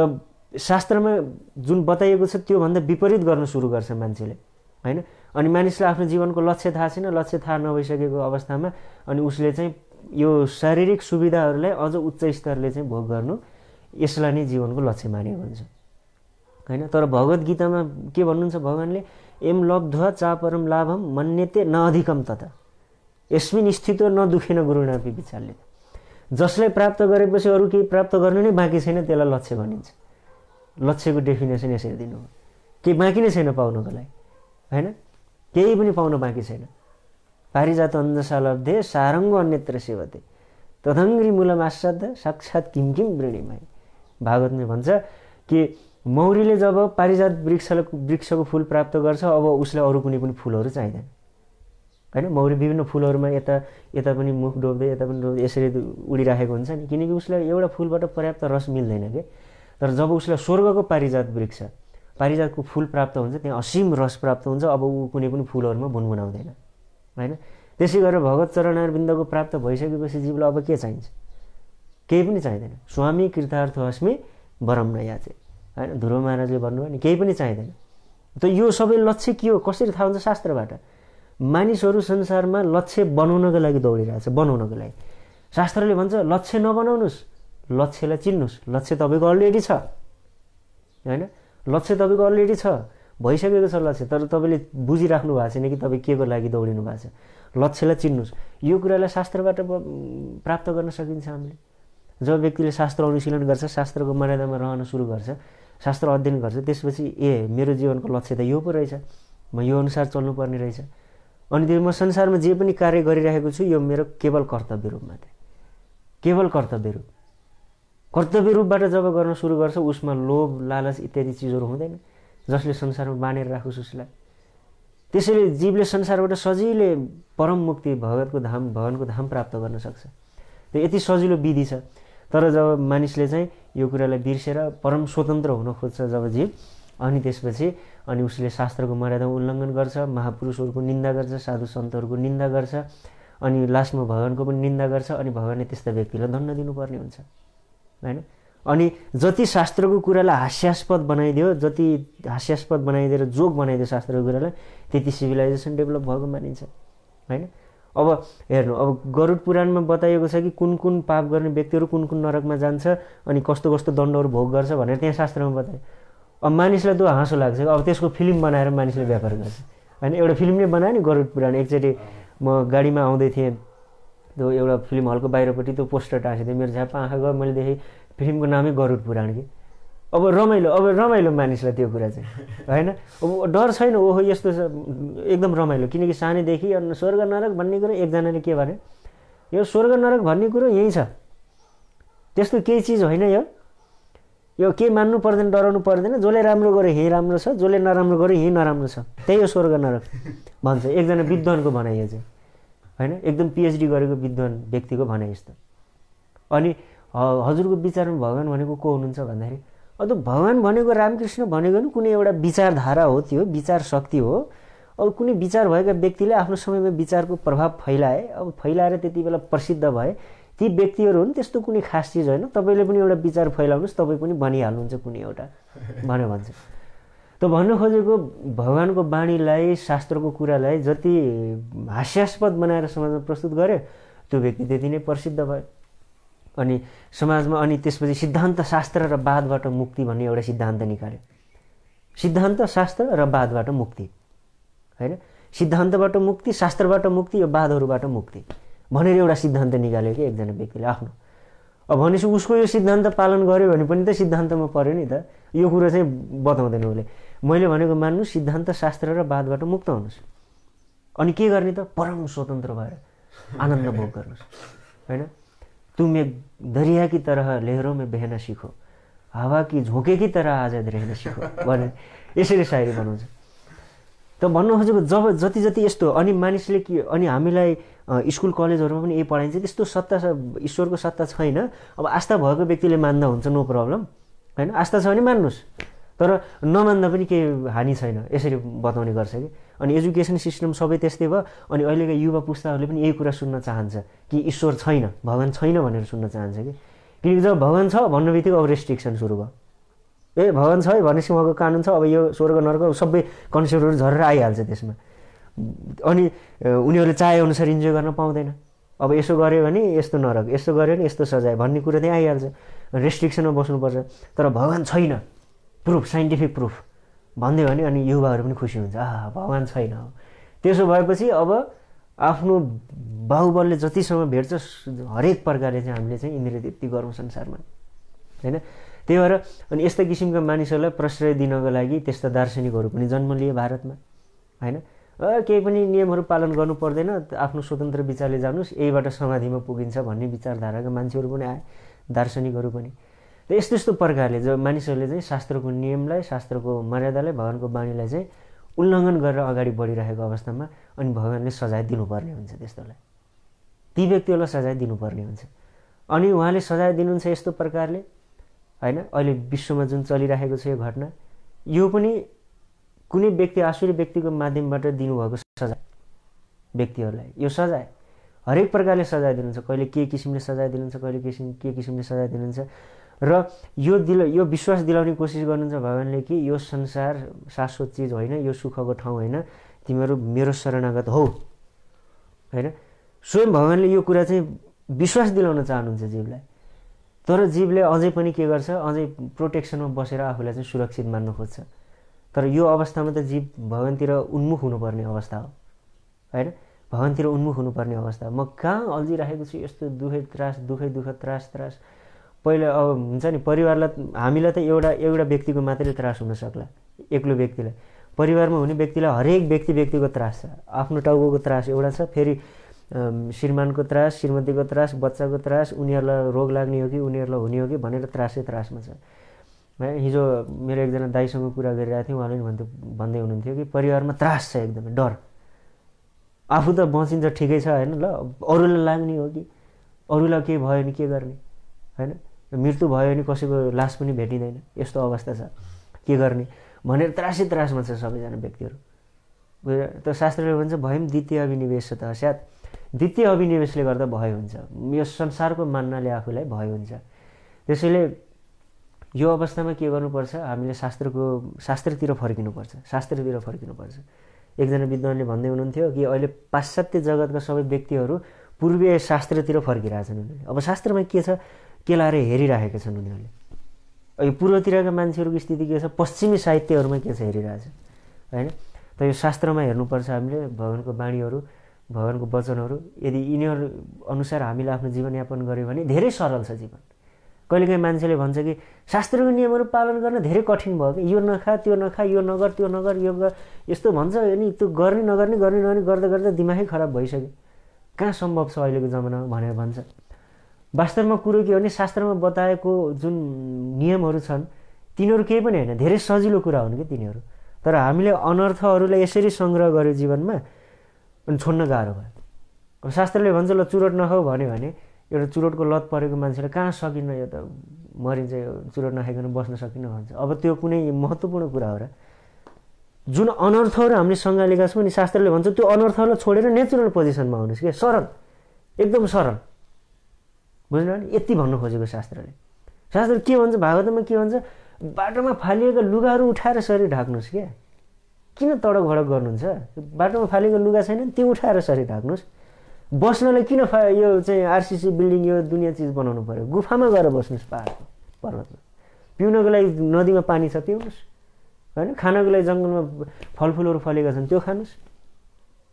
शास्त्रमा जुन बताइएको छ त्योभन्दा विपरीत गर्न सुरु गर्छ मान्छेले, होइन? अनि मानिसलाई आफ्नो जीवनको लक्ष्य थाहा छैन। लक्ष्य थाहा नभइसकेको अवस्थामा अनि उसले चाहिँ यो शारीरिक सुविधाहरूलाई अझ उच्च स्तरले चाहिँ भोग गर्नु, यसलाई नै जीवनको लक्ष्य मानेको हुन्छ, होइन? तर भगवत गीतामा के भन्नुहुन्छ भगवानले? एम लब्ध्वा चापरम लाभम मन्यते न अधिकम तथा यस्मिन् स्थितो न दुखेन गुरुणापि विचारले। जसलाई प्राप्त गरेपछि अरू केही प्राप्त गर्नु नै बाँकी छैन, त्यसलाई लक्ष्य भनिन्छ। लक्ष्यको डेफिनेसन यसरी दिनु हो, केही बाँकी नै छैन पाउनको लागि, होइन? केही पनि पाउन बाँकी छैन। पारिजात अन्धशालब्धे सारङ्ग अन्यत्र सेवते तथङ्ग्री मूलमाश्रद्ध साक्षात् किम किम वृणिमय। भागवतले भन्छ कि मौरीले जब पारिजात वृक्षको फुल प्राप्त गर्छ अब उसलाई अरू कुनै पनि फुलहरू चाहिँदैन हैन। मौरी विभिन्न फुलहरूमा यता पनि मुख डोब्दै यता पनि डोब्दै यसरी उडिराखेको हुन्छ नि, किनकि उसलाई एउटा फुलबाट पर्याप्त रस मिल्दैन के। तर जब उसलाई स्वर्गको पारिजातको फुल प्राप्त हुन्छ त्यहाँ असीम रस प्राप्त हुन्छ, अब ऊ कुनै पनि फुलहरूमा भुनभुनाउँदैन हैन। त्यसै गरेर भगवत चरणारविन्दको प्राप्त भइसकेपछि जीवलाई अब के चाहिन्छ? केही पनि चाहिँदैन। स्वामी कृतार्थ अस्मि वरम न याचे हैन, ध्रुव महाराजले भन्नुभयो नि, केही पनि चाहिँदैन। त यो सबै लक्ष्य के हो कसरी थाहा हुन्छ? शास्त्रबाट। मानिसहरू संसारमा लक्ष्य बनाउनको लागि दौडिरहेछ, बनाउनको लागि। शास्त्रले भन्छ लक्ष्य नबनाउनुहोस्, लक्ष्यलाई चिन्नुहोस्। लक्ष्य तपाईँको अलरेडी छ हैन, लक्ष्य तपाईँको अलरेडी छ, भइसकेको छ लक्ष्य, तर तपाईँले बुझिराख्नु भएको छैन कि तपाईँ के को लागि दौडिनु भएको छ। लक्ष्यलाई चिन्नुहोस्। यो कुरालाई शास्त्रबाट प्राप्त गर्न सकिन्छ हामीले। जब व्यक्तिले शास्त्र अनुशीलन गर्छ, शास्त्रको मर्यादामा रहन सुरु गर्छ, शास्त्र अध्ययन गर्छ, त्यसपछि मेरो जीवनको लक्ष्य त यो पो रहेछ, म यो अनुसार चल्नुपर्ने रहेछ। अनि त्यो म संसारमा जे पनि कार्य गरिरहेको छु यो मेरो केवल कर्तव्य रूप मात्रै, केवल कर्तव्य रूप। कर्तव्य रूपबाट जब गर्न सुरु गर्छ उसमा लोभ लालच इत्यादि चिजहरू हुँदैन, जसले संसारमा बाँडेर राखोस् उसलाई। त्यसैले जीवले संसारबाट सजिलै परम मुक्ति भगवानको धाम प्राप्त गर्न सक्छ। त्यो यति सजिलो विधि छ। तर जब मानिसले चाहिँ यो कुरालाई बिर्सेर परम स्वतन्त्र हुन खोज्छ जब जीव, अनि त्यसपछि अनि उसले शास्त्रको मर्यादा उल्लङ्घन गर्छ, महापुरुषहरूको निन्दा गर्छ, साधु सन्तहरूको निन्दा गर्छ, अनि लास्टमा भगवानको पनि निन्दा गर्छ, अनि भगवानले त्यस्ता व्यक्तिलाई दण्ड दिनुपर्ने हुन्छ हैन। अनि जति शास्त्रको कुरालाई हास्यास्पद बनाइदियो, जति हास्यास्पद बनाइदिएर जोक बनाइदियो शास्त्रको कुरालाई, त्यति सिभिलाइजेसन डेभलप भएको मानिन्छ हैन। अब हेर्नु, अब गरुड पुराणमा बताइएको छ कि कुन कुन पाप गर्ने व्यक्तिहरू कुन कुन नरकमा जान्छ अनि कस्तो कस्तो दण्डहरू भोग गर्छ भनेर त्यहाँ शास्त्रमा बतायो। अब मानिसलाई त्यो हाँसो लाग्छ, अब त्यसको फिल्म बनाएर मानिसले व्यापार गर्छ हैन। एउटा फिल्म नै बनायो नि गरुड पुराण। एकचोटि म गाडीमा आउँदै थिएँ, त्यो एउटा फिल्म हलको बाहिरपट्टि त्यो पोस्टर टाँसिदियो, मेरो झ्याप्पा आँखा गयो, मैले देखेँ फिल्मको नामै गरुड पुराण कि। अब रमाइलो मानिसलाई त्यो कुरा चाहिँ हैन। अब डर छैन, ओहो यस्तो छ, एकदम रमाइलो। किनकि सानैदेखि स्वर्ग नरक भन्ने कुरो एकजनाले के भने, यो स्वर्ग नरक भन्ने कुरो यहीँ छ, त्यस्तो केही चिज होइन, यो के मान्नु पर्दैन, डराउनु पर्दैन, जसले राम्रो गर्यो यहीँ राम्रो छ, जसले नराम्रो गर्यो यहीँ नराम्रो छ, त्यही हो स्वर्ग नरक भन्छ एकजना विद्वानको भनाइ यो चाहिँ हैन। एकदम पिएचडी गरेको विद्वान व्यक्तिको भनाइ यस्तो। अनि हजुरको विचारमा भगवान भनेको को हुनुहुन्छ भन्दाखेरि, अब भगवान भनेको रामकृष्ण भनेको नि कुनै एउटा विचारधारा हो, त्यो विचार शक्ति हो। अब कुनै विचार भएका व्यक्तिले आफ्नो समयमा विचारको प्रभाव फैलाए, अब फैलाएर त्यति बेला प्रसिद्ध भए, ती व्यक्तिहरू हुन्, त्यस्तो कुनै खास चिज होइन। तपाईँले पनि एउटा विचार फैलाउनुहोस्, तपाईँ पनि बनिहाल्नुहुन्छ कुनै एउटा भनेर भन्छ। त भन्न खोजेको भगवानको वाणीलाई, शास्त्रको कुरालाई जति हास्यास्पद बनाएर समाजमा प्रस्तुत गर्यो त्यो व्यक्ति त्यति नै प्रसिद्ध भयो। अनि समाजमा अनि त्यसपछि सिद्धान्त शास्त्र र वादबाट मुक्ति भन्ने एउटा सिद्धान्त निकाल्यो। सिद्धान्त शास्त्र र वादबाट मुक्ति हैन, सिद्धान्तबाट मुक्ति, शास्त्रबाट मुक्ति, यो वादहरूबाट मुक्ति भनेर एउटा सिद्धान्त निकाल्यो कि एकजना व्यक्तिले आफ्नो। अब भनेपछि उसको यो सिद्धान्त पालन गर्यो भने पनि त सिद्धान्तमा पर्यो नि त। यो कुरा चाहिँ बताउँदैन उसले। मैले भनेको मान्नु, सिद्धान्त शास्त्र र वादबाट मुक्त हुनुहोस्, अनि के गर्ने त परम स्वतन्त्र भएर आनन्द भोग गर्नुहोस् हैन। तुम एक दरिया की तरह लहरों में बहना सीखो, हवा की झोंके की तरह आजाद रहना सीखो भने यसरी शायरी बनाउँछ। त भन्नु खोजेको जब जति जति यस्तो अनि मानिसले के, अनि हामीलाई स्कुल कलेजहरूमा पनि यही पढाइन्छ, त्यस्तो सत्ता ईश्वरको सत्ता छैन। अब आस्था भएको व्यक्तिले मान्दा हुन्छ, नो प्रब्लम हैन। आस्था छ भने मान्नुहोस्, तर नमान्दा पनि केही हानि छैन, यसरी बताउने गर्छ कि। अनि एजुकेसन सिस्टम सबै त्यस्तै भयो। अनि अहिलेका युवा पुस्ताहरूले पनि यही कुरा सुन्न चाहन्छ कि ईश्वर छैन, भगवान छैन भनेर सुन्न चाहन्छ कि। किनकि जब भगवान छ भन्ने बित्तिकै अब रेस्ट्रिक्सन सुरु भयो। भगवान छ है भनेपछि उहाँको कानुन छ, अब यो स्वर्ग नरक सबै कन्सेप्टहरू झरेर आइहाल्छ त्यसमा। अनि उनीहरूले चाहे अनुसार इन्जोय गर्न पाउँदैन। अब यसो गऱ्यो भने यस्तो नरक, यसो गऱ्यो भने यस्तो सजाय भन्ने कुरा चाहिँ आइहाल्छ। रेस्ट्रिक्सनमा बस्नुपर्छ। तर भगवान छैन, प्रुफ, साइन्टिफिक प्रुफ भनिदियो भने अनि युवाहरू पनि खुसी हुन्छ, भगवान छैन। त्यसो भएपछि अब आफ्नो बाहुबलले जतिसम्म भेट्छ हरेक प्रकारले चाहिँ हामीले चाहिँ इन्द्रियतृप्ति गरौँ संसारमा हैन। त्यही भएर अनि यस्ता किसिमका मानिसहरूलाई प्रश्रय दिनको लागि त्यस्ता दार्शनिकहरू पनि जन्म लिए भारतमा हैन। केही पनि नियमहरू पालन गर्नु पर्दैन, आफ्नो स्वतन्त्र विचारले जानुहोस्, यहीबाट समाधिमा पुगिन्छ भन्ने विचारधाराका मान्छेहरू पनि आए, दार्शनिकहरू पनि। यस्तो यस्तो प्रकारले जो मानिसहरूले चाहिँ शास्त्रको नियमलाई, शास्त्रको मर्यादालाई, भगवानको बाणीलाई चाहिँ उल्लङ्घन गरेर अगाडि बढिरहेको अवस्थामा अनि भगवानले सजाय दिनुपर्ने हुन्छ त्यस्तोलाई, ती व्यक्तिहरूलाई सजाय दिनुपर्ने हुन्छ। अनि उहाँले सजाय दिनुहुन्छ यस्तो प्रकारले होइन। अहिले विश्वमा जुन चलिरहेको छ यो घटना, यो पनि कुनै व्यक्ति आसुरी व्यक्तिको माध्यमबाट दिनुभएको सजाय व्यक्तिहरूलाई, यो सजाय हरेक प्रकारले सजाय दिनुहुन्छ। कहिले के किसिमले सजाय दिनुहुन्छ, कहिले के किसिमले सजाय दिनुहुन्छ। र यो विश्वास दिलाउने कोसिस गर्नुहुन्छ भगवानले कि यो संसार शाश्वत चिज होइन, यो सुखको ठाउँ होइन, तिमीहरू मेरो शरणागत हौ होइन। स्वयं भगवानले यो कुरा चाहिँ विश्वास दिलाउन चाहनुहुन्छ जीवलाई। तर जीवले अझै पनि के गर्छ, अझै प्रोटेक्सनमा बसेर आफूलाई चाहिँ सुरक्षित मान्न खोज्छ। तर यो अवस्थामा त जीव भगवानतिर उन्मुख हुनुपर्ने अवस्था हो होइन, भगवानतिर उन्मुख हुनुपर्ने अवस्था। म कहाँ अल्झिरहेको छु यस्तो दुःख त्रास। पहिला अब हुन्छ नि, परिवारलाई हामीलाई त एउटा व्यक्तिको मात्रै त्रास हुन सक्ला, एक्लो व्यक्तिलाई। परिवारमा हुने व्यक्तिलाई हरेक व्यक्तिको त्रास छ, आफ्नो टाउको त्रास एउटा छ, फेरि श्रीमानको त्रास, श्रीमतीको त्रास, बच्चाको त्रास, उनीहरूलाई रोग लाग्ने हो कि उनीहरूलाई हुने हो कि भनेर त्रासमा छ है। हिजो मेरो एकजना दाइसँग कुरा गरिरहेको थिएँ, उहाँले भन्दै हुनुहुन्थ्यो कि परिवारमा त्रास छ, एकदमै डर। आफू त बचिन्छ ठिकै छ होइन, ल अरूलाई लाग्ने हो कि, अरूलाई केही भयो भने के गर्ने होइन, मृत्यु भयो भने कसैको लास पनि भेटिँदैन, यस्तो अवस्था छ, के गर्ने भनेर त्रासमा छ सबैजना व्यक्तिहरू। त शास्त्रले भन्छ भयम द्वितीय अभिनिवेश त स्यात्, द्वितीय अभिनिवेशले गर्दा भय हुन्छ, यो संसारको मान्नाले आफूलाई भय हुन्छ। त्यसैले यो अवस्थामा के गर्नुपर्छ, हामीले शास्त्रतिर फर्किनुपर्छ। एकजना विद्वानले भन्दै हुनुहुन्थ्यो कि अहिले पाश्चात्य जगतका सबै व्यक्तिहरू पूर्वीय शास्त्रतिर फर्किरहेछन् उनीहरूले। अब शास्त्रमा के छ के लाएर हेरिरहेका छन् उनीहरूले। यो पूर्वतिरका मान्छेहरूको स्थिति के छ, पश्चिमी साहित्यहरूमा के छ हेरिरहेछ होइन। त यो शास्त्रमा हेर्नुपर्छ हामीले, भगवानको बाणीहरू, भगवानको वचनहरू। यदि यिनीहरू अनुसार हामीले आफ्नो जीवनयापन गऱ्यौँ भने धेरै सरल छ जीवन। कहिलेकाहीँ मान्छेले भन्छ कि शास्त्रको नियमहरू पालन गर्न धेरै कठिन भयो कि, यो नखा त्यो नखा, यो नगर त्यो नगर, यो गर, यस्तो भन्छ अनि त्यो गर्ने नगर्ने गर्दा गर्दा दिमागै खराब भइसक्यो, कहाँ सम्भव छ अहिलेको जमानामा भनेर भन्छ। वास्तवमा कुरो के हो भने शास्त्रमा बताएको जुन नियमहरू छन् तिनीहरू केही पनि होइन, धेरै सजिलो कुरा हुन् कि तिनीहरू। तर हामीले अनर्थहरूलाई यसरी सङ्ग्रह गर्यो जीवनमा अनि छोड्न गाह्रो भयो। अब शास्त्रले भन्छ ल चुरोट नखाऊ भन्यो भने एउटा चुरोटको लत परेको मान्छेले कहाँ सकिन्न, यो त मरिन्छ, यो चुरोट नखाइकन बस्न सकिन्न भन्छ। अब त्यो कुनै महत्त्वपूर्ण कुरा हो र? जुन अनर्थहरू हामीले सँगालेका छौँ नि, शास्त्रले भन्छ त्यो अनर्थहरूलाई छोडेर नेचुरल पोजिसनमा आउनुहोस् क्या, सरल, एकदम सरल। बुझ्नु नि, यति भन्नु खोजेको शास्त्रले। शास्त्र के भन्छ, भागवतमा के भन्छ, बाटोमा फालिएका लुगाहरू उठाएर शरीर ढाक्नुहोस् क्या। किन तडक भडक गर्नुहुन्छ? बाटोमा फालिएको लुगा छैन त्यो उठाएर शरीर ढाक्नुहोस्। बस्नलाई किन यो चाहिँ आरसिसी बिल्डिङ यो दुनियाँ चिज बनाउनु पर्यो? गुफामा गएर बस्नुहोस्, पाहाडको पर्वतमा। पिउनको लागि नदीमा पानी छ पिउनुहोस् होइन, खानको लागि जङ्गलमा फलफुलहरू फलेका छन् त्यो खानुहोस्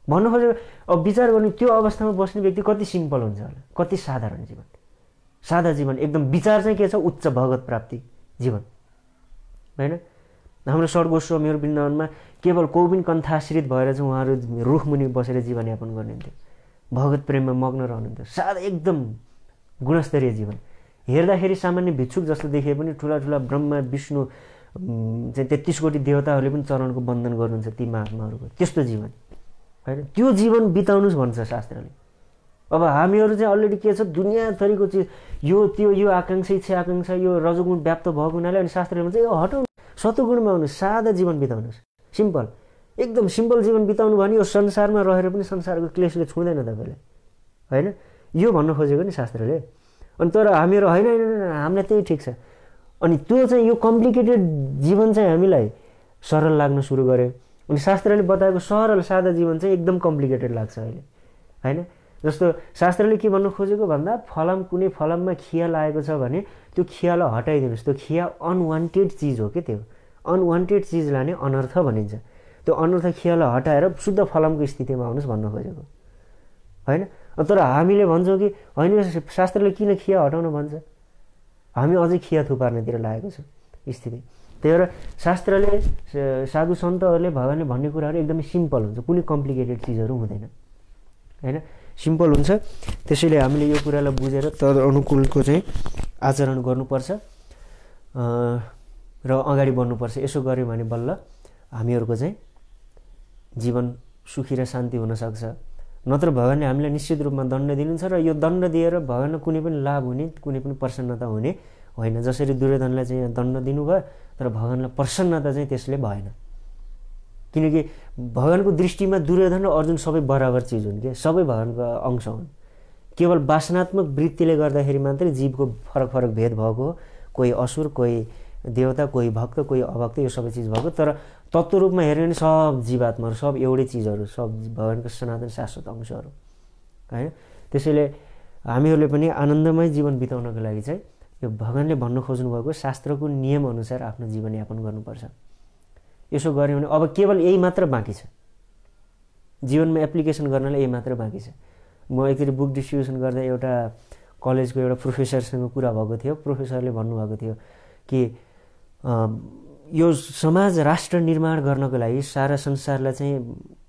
भन्नु खोजेको। अब विचार गर्ने त्यो अवस्थामा बस्ने व्यक्ति कति सिम्पल हुन्छ होला, कति साधारण जीवन, सादा जीवन एकदम। विचार चाहिँ के छ, उच्च भगवत प्राप्ति जीवन होइन। हाम्रो षड्गोस्वामीहरू वृन्दावनमा केवल कौपिन कन्थाश्रित भएर चाहिँ उहाँहरू रुखमुनि बसेर जीवनयापन गर्नुहुन्थ्यो, भगवत प्रेममा मग्न रहनुहुन्थ्यो, सादा एकदम गुणस्तरीय जीवन। हेर्दाखेरि सामान्य भिक्षुक जस्तो देखिए पनि ठुला ठुला ब्रह्मा विष्णु चाहिँ 33 कोटी देवताहरूले पनि चरणको वन्दन गर्नुहुन्छ ती महात्माहरूको, त्यस्तो जीवन होइन। त्यो जीवन बिताउनुहोस् भन्छ शास्त्रले। अब हामीहरू चाहिँ अलरेडी के छ, दुनियाँ थरीको चिज, यो त्यो, यो आकाङ्क्षा इच्छा आकाङ्क्षा, यो रजोगुण व्याप्त भएको हुनाले अनि शास्त्रले भन्छ यो हटाउनु, सत्वगुणमा आउनुहोस्, सादा जीवन बिताउनुहोस्, सिम्पल, एकदम सिम्पल जीवन बिताउनु भने यो संसारमा रहेर पनि संसारको क्लेशले छुँदैन तपाईँले होइन। यो भन्न खोजेको नि शास्त्रले। अनि तर हामीहरू होइन हामीलाई त्यही ठिक छ। अनि त्यो चाहिँ यो कम्प्लिकेटेड जीवन चाहिँ हामीलाई सरल लाग्न सुरु गर्यो। अनि शास्त्रले बताएको सरल सादा जीवन चाहिँ एकदम कम्प्लिकेटेड लाग्छ अहिले होइन। जस्तो शास्त्रले के भन्नु खोजेको भन्दा, कुनै फलममा खिया लागेको छ भने त्यो खियालाई हटाइदिनुहोस्। त्यो खिया अनवान्टेड चिज हो कि, त्यो अनवान्टेड चिजलाई नै अनर्थ भनिन्छ। त्यो अनर्थ खियालाई हटाएर शुद्ध फलमको स्थितिमा आउनुहोस् भन्न खोजेको होइन। तर हामीले भन्छौँ कि होइन शास्त्रले किन खिया हटाउन भन्छ, हामी अझै खिया थुपार्नेतिर लागेको छ स्थिति। त्यही भएर शास्त्रले साधु सन्तहरूले भगवान्ले भन्ने कुराहरू एकदमै सिम्पल हुन्छ, कुनै कम्प्लिकेटेड चिजहरू हुँदैन होइन, सिम्पल हुन्छ। त्यसैले हामीले यो कुरालाई बुझेर तदनुकूलको चाहिँ आचरण गर्नुपर्छ र अगाडि बढ्नुपर्छ। यसो गऱ्यो भने बल्ल हामीहरूको चाहिँ जीवन सुखी र शान्ति हुनसक्छ। नत्र भगवान्ले हामीलाई निश्चित रूपमा दण्ड दिनुहुन्छ र यो दण्ड दिएर भगवान्लाई कुनै पनि लाभ हुने, कुनै पनि प्रसन्नता हुने होइन। जसरी दुर्योधनलाई चाहिँ दण्ड दिनुभयो तर भगवान्लाई प्रसन्नता चाहिँ त्यसले भएन, किनकि भगवान्को दृष्टिमा दुर्योधन र अर्जुन सबै बराबर चिज हुन् क्या, सबै भगवान्को अंश हुन्। केवल वासनात्मक वृत्तिले गर्दाखेरि मात्रै जीवको फरक फरक भेद भएको हो। कोही असुर, कोही देवता, कोही भक्त, कोही अभक्त, यो सबै चिज भएको। तर तत्त्व रूपमा हेऱ्यो भने सब जीवात्माहरू, सब एउटै चिजहरू, सब भगवान्को सनातन शाश्वत अंशहरू होइन। त्यसैले हामीहरूले पनि आनन्दमय जीवन बिताउनको लागि चाहिँ यो भगवान्ले भन्न खोज्नुभएको शास्त्रको नियमअनुसार आफ्नो जीवनयापन गर्नुपर्छ। यसो गऱ्यो भने अब केवल यही मात्र बाँकी छ, जीवनमा एप्लिकेसन गर्नलाई यही मात्र बाँकी छ। म एकचोटि बुक डिस्ट्रिब्युसन गर्दा एउटा कलेजको एउटा प्रोफेसरसँग कुरा भएको थियो। प्रोफेसरले भन्नुभएको थियो कि यो समाज राष्ट्र निर्माण गर्नको लागि, सारा संसारलाई चाहिँ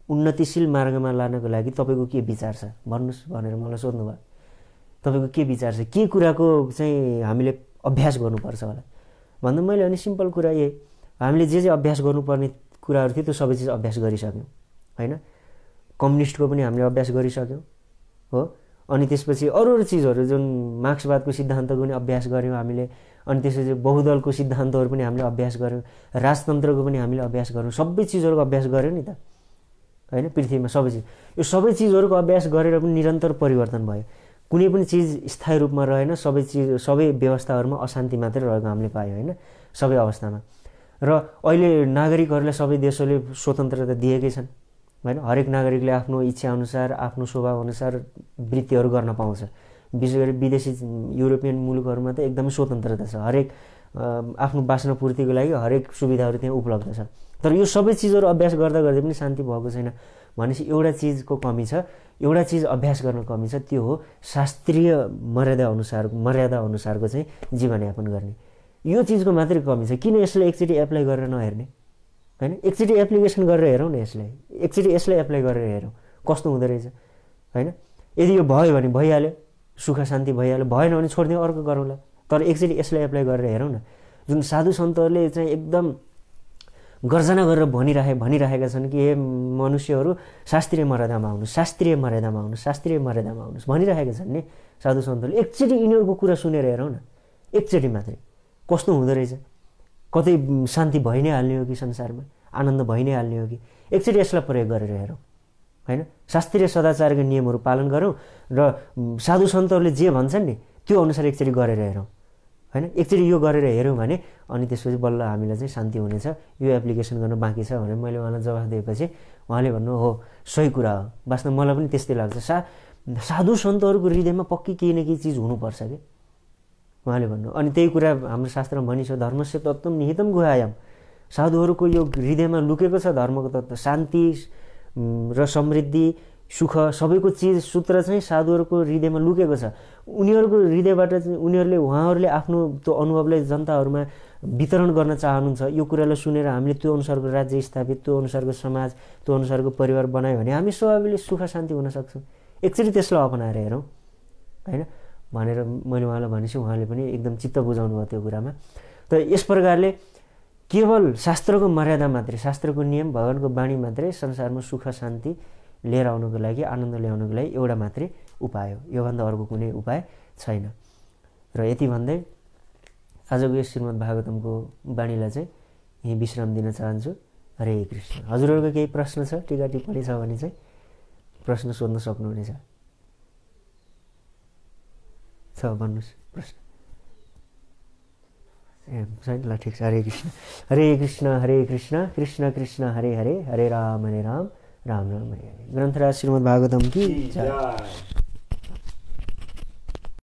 उन्नतिशील मार्गमा लानको लागि तपाईँको के विचार छ भन्नुहोस् भनेर मलाई सोध्नुभयो। तपाईँको के विचार छ, के कुराको चाहिँ हामीले अभ्यास गर्नुपर्छ होला भन्दा मैले अनि सिम्पल कुरा यही, हामीले जे अभ्यास गर्नुपर्ने कुराहरू थियो त्यो सबै चिज अभ्यास गरिसक्यौँ होइन। कम्युनिस्टको पनि हामीले अभ्यास गरिसक्यौँ हो। अनि त्यसपछि अरू अरू चिजहरू जुन मार्क्सवादको सिद्धान्तको पनि अभ्यास गऱ्यौँ हामीले। अनि त्यसपछि बहुदलको सिद्धान्तहरू पनि हामीले अभ्यास गऱ्यौँ, राजतन्त्रको पनि हामीले अभ्यास गऱ्यौँ, सबै चिजहरूको अभ्यास गऱ्यौँ नि त होइन। पृथ्वीमा सबै चिज, यो सबै चिजहरूको अभ्यास गरेर पनि निरन्तर परिवर्तन भयो। कुनै पनि चिज स्थायी रूपमा रहेन, सबै चिज, सबै व्यवस्थाहरूमा अशान्ति मात्रै रहेको हामीले पायौँ होइन, सबै अवस्थामा। र अहिले नागरिकहरूलाई सबै देशहरूले स्वतन्त्रता दिएकै छन् होइन। हरेक नागरिकले आफ्नो इच्छाअनुसार, आफ्नो स्वभावअनुसार वृत्तिहरू गर्न पाउँछ। विशेष गरी विदेशी युरोपियन मुलुकहरूमा त एकदमै स्वतन्त्रता छ, हरेक आफ्नो बासना पूर्तिको लागि हरेक सुविधाहरू त्यहाँ उपलब्ध छ। तर यो सबै चिजहरू अभ्यास गर्दा गर्दै पनि शान्ति भएको छैन भनेपछि एउटा चिजको कमी छ, एउटा चिज अभ्यास गर्न कमी छ, त्यो हो शास्त्रीय मर्यादा अनुसारको चाहिँ जीवनयापन गर्ने। यो चिजको मात्रै कमी छ। किन यसलाई एकचोटि एप्लाई गरेर नहेर्ने होइन। एकचोटि एप्लिकेसन गरेर हेरौँ न, यसलाई एकचोटि यसलाई एप्लाई गरेर हेरौँ कस्तो हुँदो रहेछ होइन। यदि यो भयो भने भइहाल्यो, सुख शान्ति भइहाल्यो, भएन भने छोडिदिउँ, अर्को गरौँला। तर एकचोटि यसलाई एप्लाई गरेर हेरौँ न। जुन साधु सन्तहरूले चाहिँ एकदम गर्जना गरेर भनिरहेका छन् कि हे मनुष्यहरू शास्त्रीय मर्यादामा आउनुहोस्, शास्त्रीय मर्यादामा आउनुहोस्, शास्त्रीय मर्यादामा आउनुहोस् भनिरहेका छन् नि साधु सन्तहरूले। एकचोटि यिनीहरूको कुरा सुनेर हेरौँ न, एकचोटि मात्रै कस्तो हुँदो रहेछ। कतै शान्ति भइ नै हाल्ने हो कि संसारमा, आनन्द भइ नै हाल्ने हो कि। एकचोटि यसलाई प्रयोग गरेर हेरौँ होइन। शास्त्रीय सदाचारका नियमहरू पालन गरौँ र साधु सन्तहरूले जे भन्छन् नि त्यो अनुसार एकचोटि गरेर हेरौँ होइन। एकचोटि यो गरेर हेऱ्यौँ भने अनि त्यसपछि बल्ल हामीलाई चाहिँ शान्ति हुनेछ। यो एप्लिकेसन गर्न बाँकी छ भनेर मैले उहाँलाई जवाफ दिएपछि उहाँले भन्नु हो सही कुरा हो, वास्तवमा मलाई पनि त्यस्तै लाग्छ। साधु सन्तहरूको हृदयमा पक्कै केही न केही चिज हुनुपर्छ कि उहाँले भन्नु। अनि त्यही कुरा हाम्रो शास्त्रमा भनिन्छ, धर्मस्य तत्त्वम निहितम गुहायाम। साधुहरूको यो हृदयमा लुकेको छ धर्मको तत्त्व, शान्ति र समृद्धि, सुख सबैको चिज सूत्र चाहिँ साधुहरूको हृदयमा लुकेको छ। उनीहरूको हृदयबाट चाहिँ उहाँहरूले आफ्नो त्यो अनुभवलाई जनताहरूमा वितरण गर्न चाहनुहुन्छ। यो कुरालाई सुनेर हामीले त्यो अनुसारको राज्य स्थापित, त्यो अनुसारको समाज, त्यो अनुसारको परिवार बनायो भने हामी स्वभावले सुख शान्ति हुन सक्छौँ। एकचोटि त्यसलाई अपनाएर हेरौँ होइन भनेर मैले उहाँलाई भनेपछि उहाँले पनि एकदम चित्त बुझाउनु भयो त्यो कुरामा। त यस प्रकारले केवल शास्त्रको मर्यादा मात्रै, शास्त्रको नियम, भगवान्को बाणी मात्रै संसारमा सुख शान्ति लिएर आउनुको लागि, आनन्द ल्याउनुको लागि एउटा मात्रै उपाय हो। योभन्दा अर्को कुनै उपाय छैन। र यति भन्दै आजको यस श्रीमद् भागवतमको बाणीलाई चाहिँ यहीँ विश्राम दिन चाहन्छु। हरे कृष्ण। हजुरहरूको केही प्रश्न छ, टीका टिप्पणी छ भने चाहिँ प्रश्न सोध्न सक्नुहुनेछ। छ भन्नुहोस् प्रश्न। ए छैन, ल ठिक छ। हरे कृष्ण हरे कृष्ण कृष्ण कृष्ण हरे हरे, हरे राम राम राम हरे हरे। ग्रन्थराज श्रीमद् भागवतम की जय।